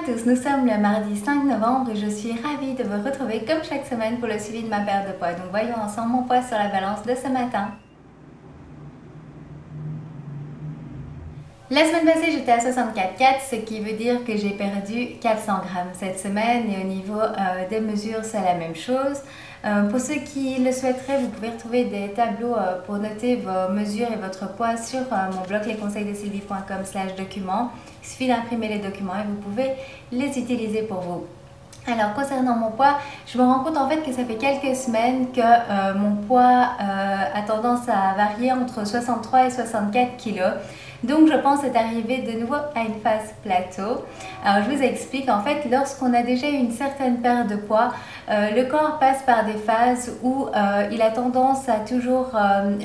tous, nous sommes le mardi 5 novembre et je suis ravie de vous retrouver comme chaque semaine pour le suivi de ma perte de poids. Donc voyons ensemble mon poids sur la balance de ce matin. La semaine passée, j'étais à 64,4, ce qui veut dire que j'ai perdu 400 grammes cette semaine et au niveau des mesures, c'est la même chose. Pour ceux qui le souhaiteraient, vous pouvez retrouver des tableaux pour noter vos mesures et votre poids sur mon blog lesconseilsdesylvie.com/documents. Il suffit d'imprimer les documents et vous pouvez les utiliser pour vous. Alors concernant mon poids, je me rends compte en fait que ça fait quelques semaines que mon poids a tendance à varier entre 63 et 64 kg. Donc je pense être arrivée de nouveau à une phase plateau. Alors je vous explique, en fait lorsqu'on a déjà une certaine perte de poids, le corps passe par des phases où il a tendance à toujours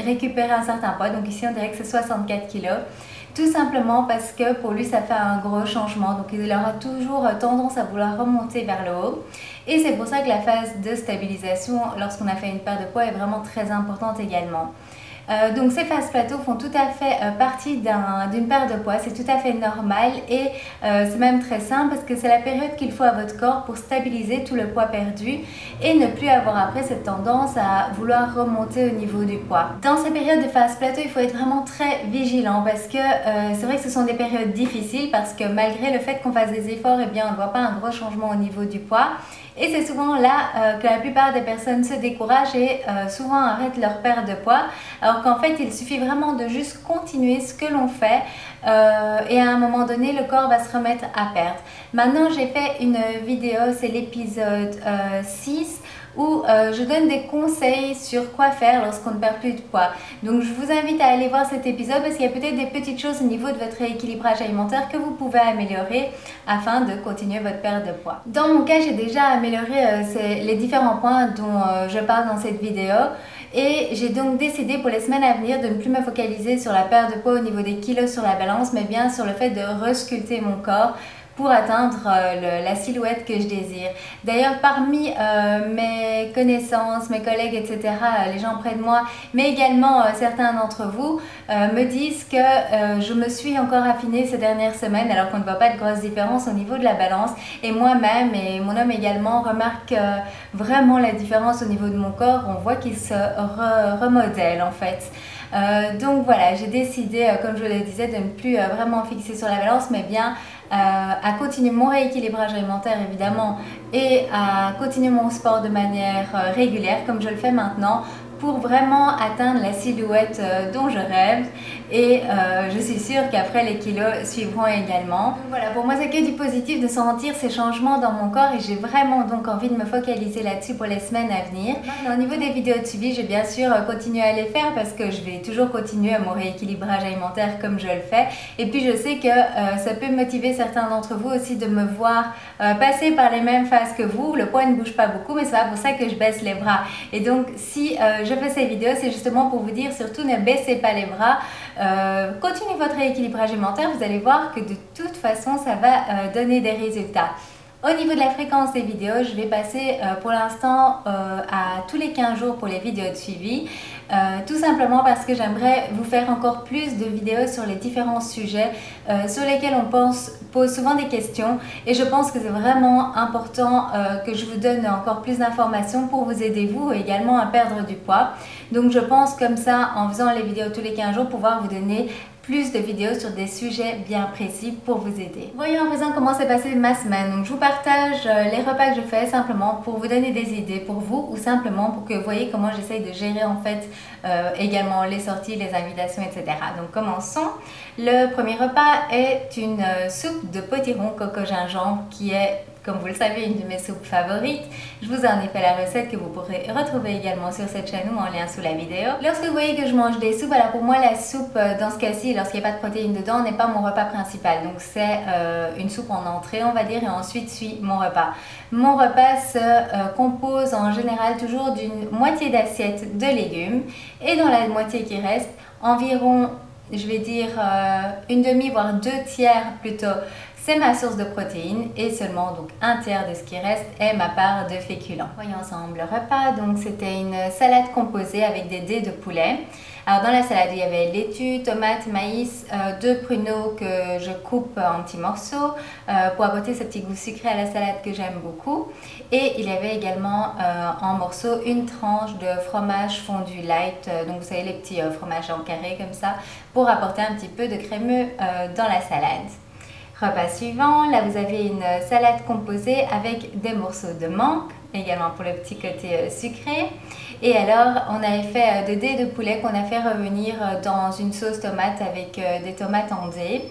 récupérer un certain poids. Donc ici on dirait que c'est 64 kg. Tout simplement parce que pour lui ça fait un gros changement, donc il aura toujours tendance à vouloir remonter vers le haut et c'est pour ça que la phase de stabilisation lorsqu'on a fait une perte de poids est vraiment très importante également. Donc ces phases plateau font tout à fait partie d'une perte de poids, c'est tout à fait normal et c'est même très simple parce que c'est la période qu'il faut à votre corps pour stabiliser tout le poids perdu et ne plus avoir après cette tendance à vouloir remonter au niveau du poids. Dans ces périodes de phase plateau, il faut être vraiment très vigilant parce que c'est vrai que ce sont des périodes difficiles parce que malgré le fait qu'on fasse des efforts, eh bien on ne voit pas un gros changement au niveau du poids. Et c'est souvent là que la plupart des personnes se découragent et souvent arrêtent leur perte de poids. Alors qu'en fait, il suffit vraiment de juste continuer ce que l'on fait et à un moment donné, le corps va se remettre à perdre. Maintenant, j'ai fait une vidéo, c'est l'épisode 6. Où je donne des conseils sur quoi faire lorsqu'on ne perd plus de poids. Donc je vous invite à aller voir cet épisode parce qu'il y a peut-être des petites choses au niveau de votre rééquilibrage alimentaire que vous pouvez améliorer afin de continuer votre perte de poids. Dans mon cas, j'ai déjà amélioré les différents points dont je parle dans cette vidéo. Et j'ai donc décidé pour les semaines à venir de ne plus me focaliser sur la perte de poids au niveau des kilos sur la balance, mais bien sur le fait de resculpter mon corps pour atteindre la silhouette que je désire. D'ailleurs, parmi mes connaissances, mes collègues, etc., les gens près de moi, mais également certains d'entre vous, me disent que je me suis encore affinée ces dernières semaines alors qu'on ne voit pas de grosses différences au niveau de la balance. Et moi-même et mon homme également remarquent vraiment la différence au niveau de mon corps. On voit qu'il se remodèle en fait. Donc voilà, j'ai décidé, comme je le disais, de ne plus vraiment fixer sur la balance, mais bien à continuer mon rééquilibrage alimentaire évidemment et à continuer mon sport de manière régulière comme je le fais maintenant pour vraiment atteindre la silhouette dont je rêve et je suis sûre qu'après les kilos suivront également. Donc voilà, pour moi c'est que du positif de sentir ces changements dans mon corps et j'ai vraiment donc envie de me focaliser là-dessus pour les semaines à venir. Maintenant, au niveau des vidéos de suivi, je vais bien sûr continuer à les faire parce que je vais toujours continuer mon rééquilibrage alimentaire comme je le fais et puis je sais que ça peut motiver certains d'entre vous aussi de me voir passer par les mêmes phases que vous. Le poids ne bouge pas beaucoup mais c'est pas pour ça que je baisse les bras et donc si je fais ces vidéos, c'est justement pour vous dire surtout ne baissez pas les bras, continuez votre rééquilibrage alimentaire, vous allez voir que de toute façon ça va donner des résultats. Au niveau de la fréquence des vidéos, je vais passer pour l'instant à tous les 15 jours pour les vidéos de suivi. Tout simplement parce que j'aimerais vous faire encore plus de vidéos sur les différents sujets sur lesquels on pose souvent des questions et je pense que c'est vraiment important que je vous donne encore plus d'informations pour vous aider vous également à perdre du poids. Donc je pense comme ça en faisant les vidéos tous les 15 jours pouvoir vous donner plus de vidéos sur des sujets bien précis pour vous aider. Voyons à présent comment s'est passée ma semaine. Donc je vous partage les repas que je fais simplement pour vous donner des idées pour vous ou simplement pour que vous voyez comment j'essaye de gérer en fait également les sorties, les invitations, etc. Donc commençons. Le premier repas est une soupe de potiron coco gingembre qui est, comme vous le savez, une de mes soupes favorites. Je vous en ai fait la recette que vous pourrez retrouver également sur cette chaîne ou en lien sous la vidéo. Lorsque vous voyez que je mange des soupes, alors pour moi la soupe dans ce cas-ci, lorsqu'il n'y a pas de protéines dedans, n'est pas mon repas principal. Donc c'est une soupe en entrée on va dire et ensuite suit mon repas. Mon repas se compose en général toujours d'une moitié d'assiette de légumes et dans la moitié qui reste, environ, je vais dire une demi voire 2/3 plutôt, c'est ma source de protéines et seulement donc 1/3 de ce qui reste est ma part de féculents. Voyons ensemble le repas. Donc c'était une salade composée avec des dés de poulet. Alors dans la salade, il y avait laitue, tomates, maïs, 2 pruneaux que je coupe en petits morceaux pour apporter ce petit goût sucré à la salade que j'aime beaucoup. Et il y avait également en morceaux une tranche de fromage fondu light, donc vous savez les petits fromages en carré comme ça, pour apporter un petit peu de crémeux dans la salade. Repas suivant, là vous avez une salade composée avec des morceaux de mangue, également pour le petit côté sucré. Et alors on avait fait des dés de poulet qu'on a fait revenir dans une sauce tomate avec des tomates en dés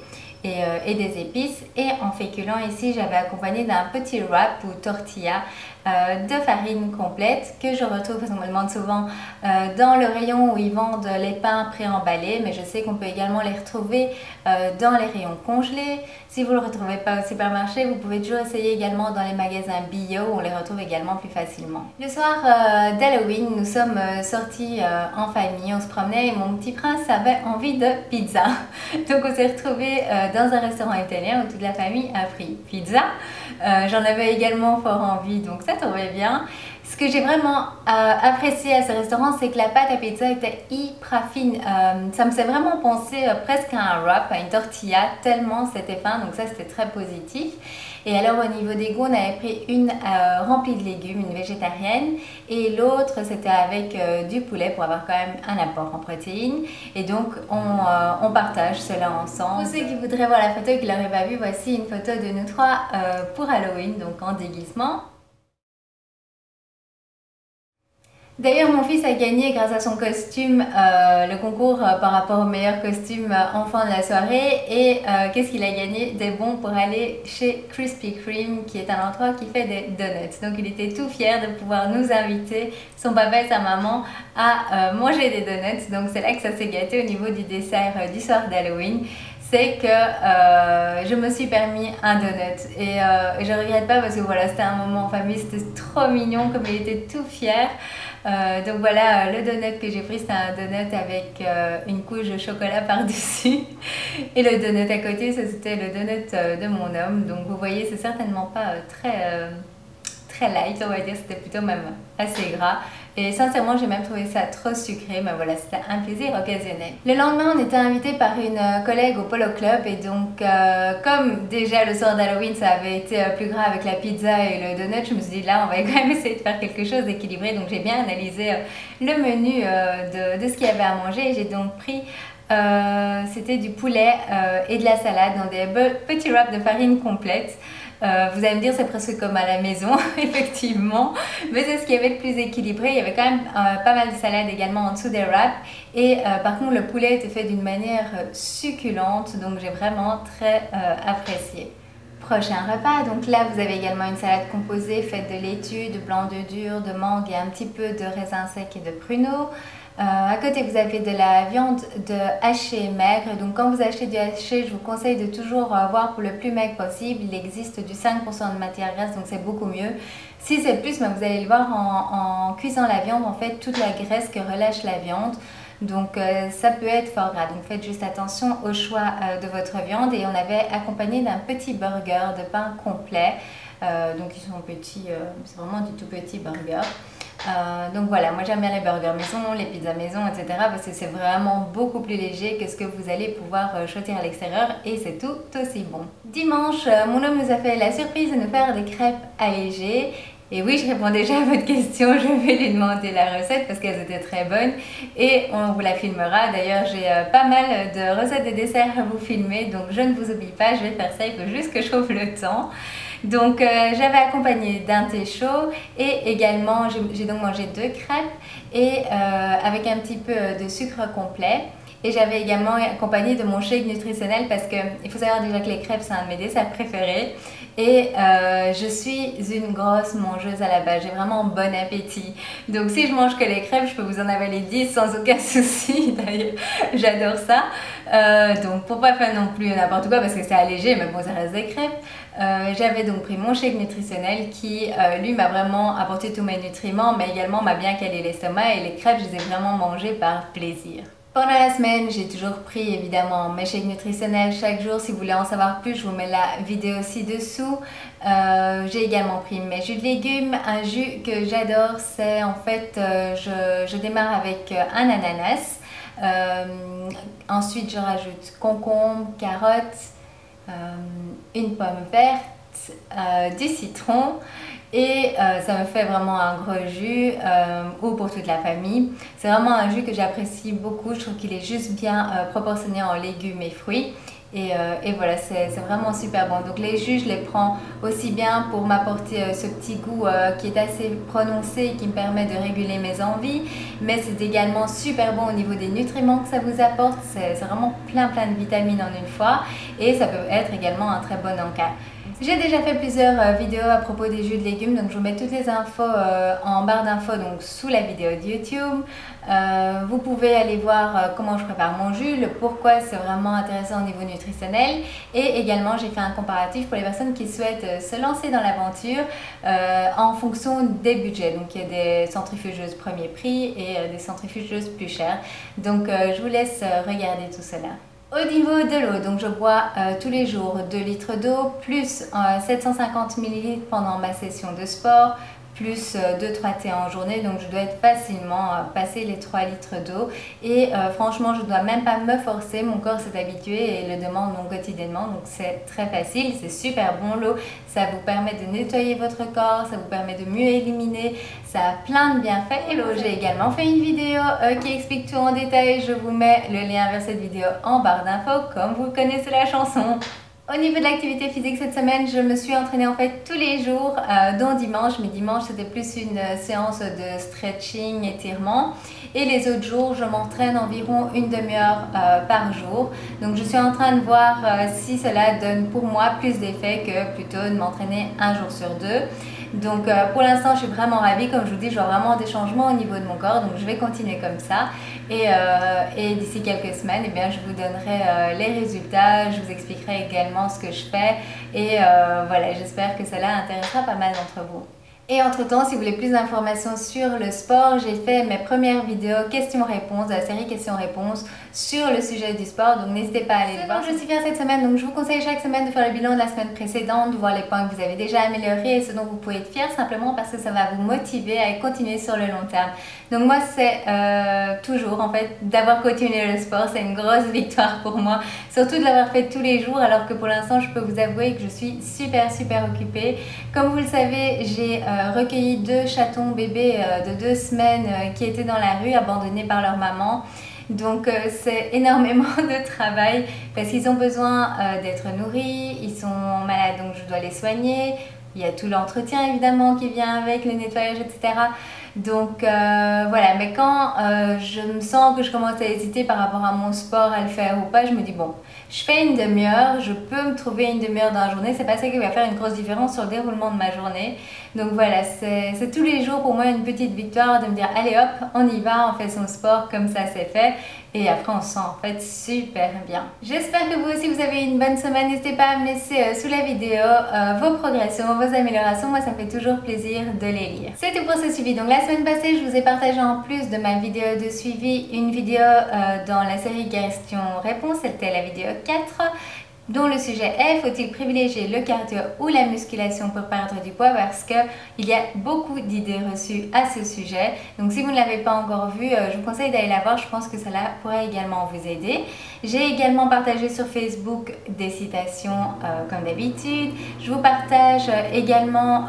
et des épices. Et en féculent ici j'avais accompagné d'un petit wrap ou tortilla de farine complète que je retrouve, parce qu'on me demande souvent dans le rayon où ils vendent les pains préemballés, mais je sais qu'on peut également les retrouver dans les rayons congelés. Si vous ne le retrouvez pas au supermarché, vous pouvez toujours essayer également dans les magasins bio où on les retrouve également plus facilement. Le soir d'Halloween, nous sommes sortis en famille, on se promenait et mon petit prince avait envie de pizza. Donc on s'est retrouvés dans un restaurant italien où toute la famille a pris pizza. J'en avais également fort envie, donc ça tombait bien. Ce que j'ai vraiment apprécié à ce restaurant, c'est que la pâte à pizza était hyper fine. Ça me fait vraiment penser presque à un wrap, à une tortilla, tellement c'était fin, donc ça c'était très positif. Et alors au niveau des goûts, on avait pris une remplie de légumes, une végétarienne, et l'autre c'était avec du poulet pour avoir quand même un apport en protéines. Et donc on partage cela ensemble. Pour ceux qui voudraient voir la photo et qui ne l'auraient pas vue, voici une photo de nous trois pour Halloween, donc en déguisement. D'ailleurs, mon fils a gagné grâce à son costume le concours par rapport au meilleur costume enfant de la soirée. Et qu'est-ce qu'il a gagné? Des bons pour aller chez Krispy Kreme, qui est un endroit qui fait des donuts. Donc il était tout fier de pouvoir nous inviter, son papa et sa maman, à manger des donuts. Donc c'est là que ça s'est gâté au niveau du dessert du soir d'Halloween. C'est que je me suis permis un donut et je regrette pas parce que voilà, c'était un moment en famille, c'était trop mignon comme il était tout fier. Donc voilà, le donut que j'ai pris, c'était un donut avec une couche de chocolat par-dessus. Et le donut à côté, ça c'était le donut de mon homme. Donc vous voyez, c'est certainement pas très light, on va dire, c'était plutôt même assez gras. Et sincèrement, j'ai même trouvé ça trop sucré, mais voilà, c'était un plaisir occasionnel. Le lendemain, on était invité par une collègue au Polo Club et donc comme déjà le soir d'Halloween, ça avait été plus gras avec la pizza et le donut, je me suis dit là, on va quand même essayer de faire quelque chose d'équilibré. Donc j'ai bien analysé le menu de ce qu'il y avait à manger et j'ai donc pris c'était du poulet et de la salade dans des petits wraps de farine complète. Vous allez me dire c'est presque comme à la maison, effectivement, mais c'est ce qui avait le plus équilibré. Il y avait quand même pas mal de salade également en dessous des wraps et par contre le poulet était fait d'une manière succulente, donc j'ai vraiment très apprécié. Prochain repas, donc là vous avez également une salade composée faite de laitue, de blanc d'œuf dur, de mangue et un petit peu de raisin sec et de pruneaux. À côté vous avez de la viande de haché maigre, donc quand vous achetez du haché, je vous conseille de toujours voir pour le plus maigre possible. Il existe du 5% de matière grasse, donc c'est beaucoup mieux. Si c'est plus, vous allez le voir en cuisant la viande, en fait toute la graisse que relâche la viande. Donc ça peut être fort gras, donc faites juste attention au choix de votre viande. Et on avait accompagné d'un petit burger de pain complet, donc ils sont petits, c'est vraiment du tout petit burger. Donc voilà, moi j'aime bien les burgers maison, les pizzas maison, etc. parce que c'est vraiment beaucoup plus léger que ce que vous allez pouvoir choisir à l'extérieur et c'est tout aussi bon. Dimanche, mon homme nous a fait la surprise de nous faire des crêpes allégées. Et oui, je réponds déjà à votre question, je vais lui demander la recette parce qu'elles étaient très bonnes et on vous la filmera. D'ailleurs, j'ai pas mal de recettes de desserts à vous filmer, donc je ne vous oublie pas, je vais faire ça, il faut juste que je trouve le temps. Donc j'avais accompagné d'un thé chaud et également j'ai donc mangé 2 crêpes et avec un petit peu de sucre complet. Et j'avais également accompagné de mon shake nutritionnel parce qu'il faut savoir déjà que les crêpes c'est un de mes desserts préférés. Et je suis une grosse mangeuse à la base, j'ai vraiment bon appétit. Donc si je mange que les crêpes, je peux vous en avaler 10 sans aucun souci. D'ailleurs, j'adore ça. Donc pour pas faire non plus n'importe quoi parce que c'est allégé, mais bon ça reste des crêpes. J'avais donc pris mon shake nutritionnel qui lui m'a vraiment apporté tous mes nutriments, mais également m'a bien calé l'estomac et les crêpes je les ai vraiment mangées par plaisir. Pendant la semaine, j'ai toujours pris évidemment mes shakes nutritionnels chaque jour. Si vous voulez en savoir plus, je vous mets la vidéo ci-dessous. J'ai également pris mes jus de légumes. Un jus que j'adore, c'est en fait, je démarre avec un ananas. Ensuite, je rajoute concombre, carottes, une pomme verte, du citron et ça me fait vraiment un gros jus ou pour toute la famille. C'est vraiment un jus que j'apprécie beaucoup, je trouve qu'il est juste bien proportionné en légumes et fruits. Et voilà, c'est vraiment super bon. Donc les jus, je les prends aussi bien pour m'apporter ce petit goût qui est assez prononcé et qui me permet de réguler mes envies. Mais c'est également super bon au niveau des nutriments que ça vous apporte. C'est vraiment plein de vitamines en une fois. Et ça peut être également un très bon encas. J'ai déjà fait plusieurs vidéos à propos des jus de légumes, donc je vous mets toutes les infos en barre d'infos, donc sous la vidéo de YouTube. Vous pouvez aller voir comment je prépare mon jus, le pourquoi c'est vraiment intéressant au niveau nutritionnel. Et également, j'ai fait un comparatif pour les personnes qui souhaitent se lancer dans l'aventure en fonction des budgets. Donc il y a des centrifugeuses premier prix et des centrifugeuses plus chères. Donc je vous laisse regarder tout cela. Au niveau de l'eau, donc je bois tous les jours 2 litres d'eau plus 750 ml pendant ma session de sport plus 2-3 thés en journée, donc je dois être facilement passer les 3 litres d'eau et franchement je ne dois même pas me forcer, mon corps s'est habitué et le demande donc quotidiennement, donc c'est très facile, c'est super bon l'eau, ça vous permet de nettoyer votre corps, ça vous permet de mieux éliminer, ça a plein de bienfaits. Et l'eau, j'ai également fait une vidéo qui explique tout en détail, je vous mets le lien vers cette vidéo en barre d'infos comme vous connaissez la chanson. Au niveau de l'activité physique cette semaine, je me suis entraînée en fait tous les jours, dont dimanche, mais dimanche c'était plus une séance de stretching, étirement. Et les autres jours, je m'entraîne environ une demi-heure par jour. Donc je suis en train de voir si cela donne pour moi plus d'effet que plutôt de m'entraîner un jour sur deux. Donc pour l'instant, je suis vraiment ravie. Comme je vous dis, je vois vraiment des changements au niveau de mon corps. Donc je vais continuer comme ça. Et d'ici quelques semaines, eh bien, je vous donnerai les résultats. Je vous expliquerai également ce que je fais. Et voilà, j'espère que cela intéressera pas mal d'entre vous. Et entre temps, si vous voulez plus d'informations sur le sport, j'ai fait mes premières vidéos questions-réponses, de la série questions-réponses sur le sujet du sport, donc n'hésitez pas à aller le voir. Je suis bien cette semaine, donc je vous conseille chaque semaine de faire le bilan de la semaine précédente, de voir les points que vous avez déjà améliorés et ce dont vous pouvez être fier simplement parce que ça va vous motiver à continuer sur le long terme. Donc moi, c'est toujours en fait d'avoir continué le sport, c'est une grosse victoire pour moi, surtout de l'avoir fait tous les jours alors que pour l'instant, je peux vous avouer que je suis super occupée. Comme vous le savez, j'ai recueilli 2 chatons bébés de 2 semaines qui étaient dans la rue, abandonnés par leur maman. Donc c'est énormément de travail parce qu'ils ont besoin d'être nourris, ils sont malades donc je dois les soigner. Il y a tout l'entretien évidemment qui vient avec, le nettoyage, etc. Donc voilà, mais quand je me sens que je commence à hésiter par rapport à mon sport, à le faire ou pas, je me dis bon, je fais une demi-heure, je peux me trouver une demi-heure dans la journée, c'est pas ça qui va faire une grosse différence sur le déroulement de ma journée. Donc voilà, c'est tous les jours pour moi une petite victoire de me dire allez hop, on y va, on fait son sport comme ça c'est fait. Et après on se sent en fait super bien. J'espère que vous aussi vous avez une bonne semaine. N'hésitez pas à me laisser sous la vidéo vos progressions, vos améliorations. Moi ça me fait toujours plaisir de les lire. C'est tout pour ce suivi. Donc la semaine passée je vous ai partagé en plus de ma vidéo de suivi une vidéo dans la série questions-réponses. C'était la vidéo 4. Dont le sujet est: faut-il privilégier le cardio ou la musculation pour perdre du poids? Parce qu'il y a beaucoup d'idées reçues à ce sujet. Donc si vous ne l'avez pas encore vu, je vous conseille d'aller la voir. Je pense que cela pourrait également vous aider. J'ai également partagé sur Facebook des citations comme d'habitude. Je vous partage également,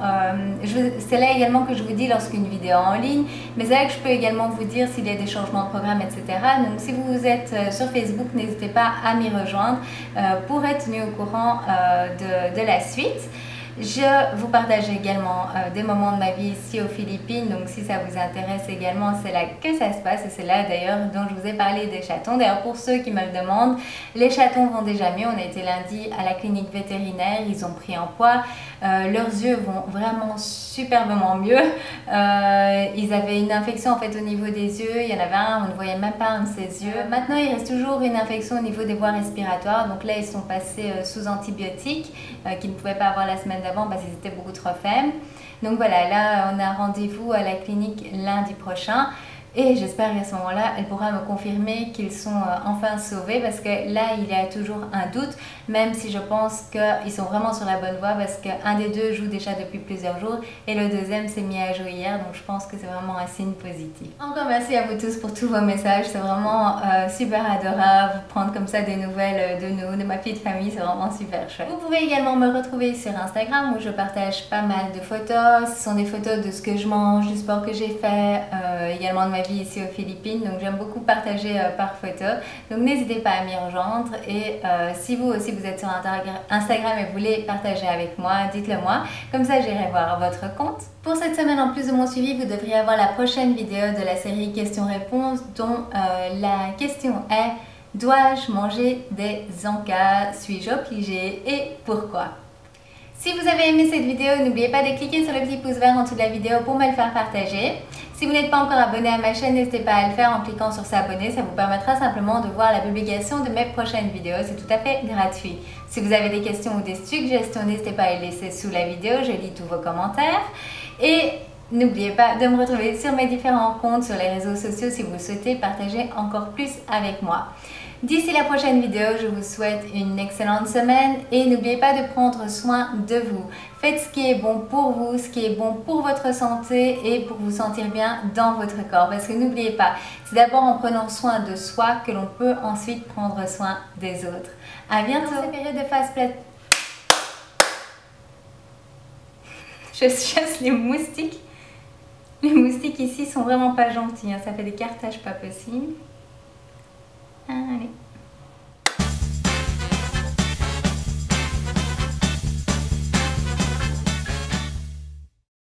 c'est là également que je vous dis lorsqu'une vidéo est en ligne, mais c'est là que je peux également vous dire s'il y a des changements de programme, etc. Donc si vous êtes sur Facebook, n'hésitez pas à m'y rejoindre pour être tenu au courant de la suite. Je vous partage également des moments de ma vie ici aux Philippines, donc si ça vous intéresse également, c'est là que ça se passe et c'est là d'ailleurs dont je vous ai parlé des chatons. D'ailleurs pour ceux qui me le demandent, les chatons vont déjà mieux. On a été lundi à la clinique vétérinaire, ils ont pris en poids, leurs yeux vont vraiment superbement mieux. Ils avaient une infection en fait au niveau des yeux, il y en avait un, on ne voyait même pas un de ses yeux. Maintenant il reste toujours une infection au niveau des voies respiratoires, donc là ils sont passés sous antibiotiques qu'ils ne pouvaient pas avoir la semaine d'avant parce qu'ils étaient beaucoup trop faibles. Donc voilà, là on a rendez-vous à la clinique lundi prochain. Et j'espère qu'à ce moment-là, elle pourra me confirmer qu'ils sont enfin sauvés parce que là, il y a toujours un doute, même si je pense qu'ils sont vraiment sur la bonne voie parce qu'un des deux joue déjà depuis plusieurs jours et le deuxième s'est mis à jouer hier, donc je pense que c'est vraiment un signe positif. Encore merci à vous tous pour tous vos messages, c'est vraiment super adorable, prendre comme ça des nouvelles de nous, de ma petite famille, c'est vraiment super chouette. Vous pouvez également me retrouver sur Instagram où je partage pas mal de photos, ce sont des photos de ce que je mange, du sport que j'ai fait, également de ma vie ici aux Philippines, donc j'aime beaucoup partager par photo, donc n'hésitez pas à m'y rejoindre et si vous aussi vous êtes sur Instagram et voulez partager avec moi, dites-le moi, comme ça j'irai voir votre compte. Pour cette semaine, en plus de mon suivi, vous devriez avoir la prochaine vidéo de la série questions-réponses dont la question est: dois-je manger des encas? Suis-je obligée et pourquoi? Si vous avez aimé cette vidéo, n'oubliez pas de cliquer sur le petit pouce vert en dessous de la vidéo pour me le faire partager. Si vous n'êtes pas encore abonné à ma chaîne, n'hésitez pas à le faire en cliquant sur s'abonner. Ça vous permettra simplement de voir la publication de mes prochaines vidéos. C'est tout à fait gratuit. Si vous avez des questions ou des suggestions, n'hésitez pas à les laisser sous la vidéo. Je lis tous vos commentaires. Et n'oubliez pas de me retrouver sur mes différents comptes sur les réseaux sociaux si vous souhaitez partager encore plus avec moi. D'ici la prochaine vidéo, je vous souhaite une excellente semaine et n'oubliez pas de prendre soin de vous. Faites ce qui est bon pour vous, ce qui est bon pour votre santé et pour vous sentir bien dans votre corps. Parce que n'oubliez pas, c'est d'abord en prenant soin de soi que l'on peut ensuite prendre soin des autres. À bientôt. Dans ces périodes de phase plate. Je chasse les moustiques. Les moustiques ici sont vraiment pas gentils, hein. Ça fait des cartages pas possibles. Allez.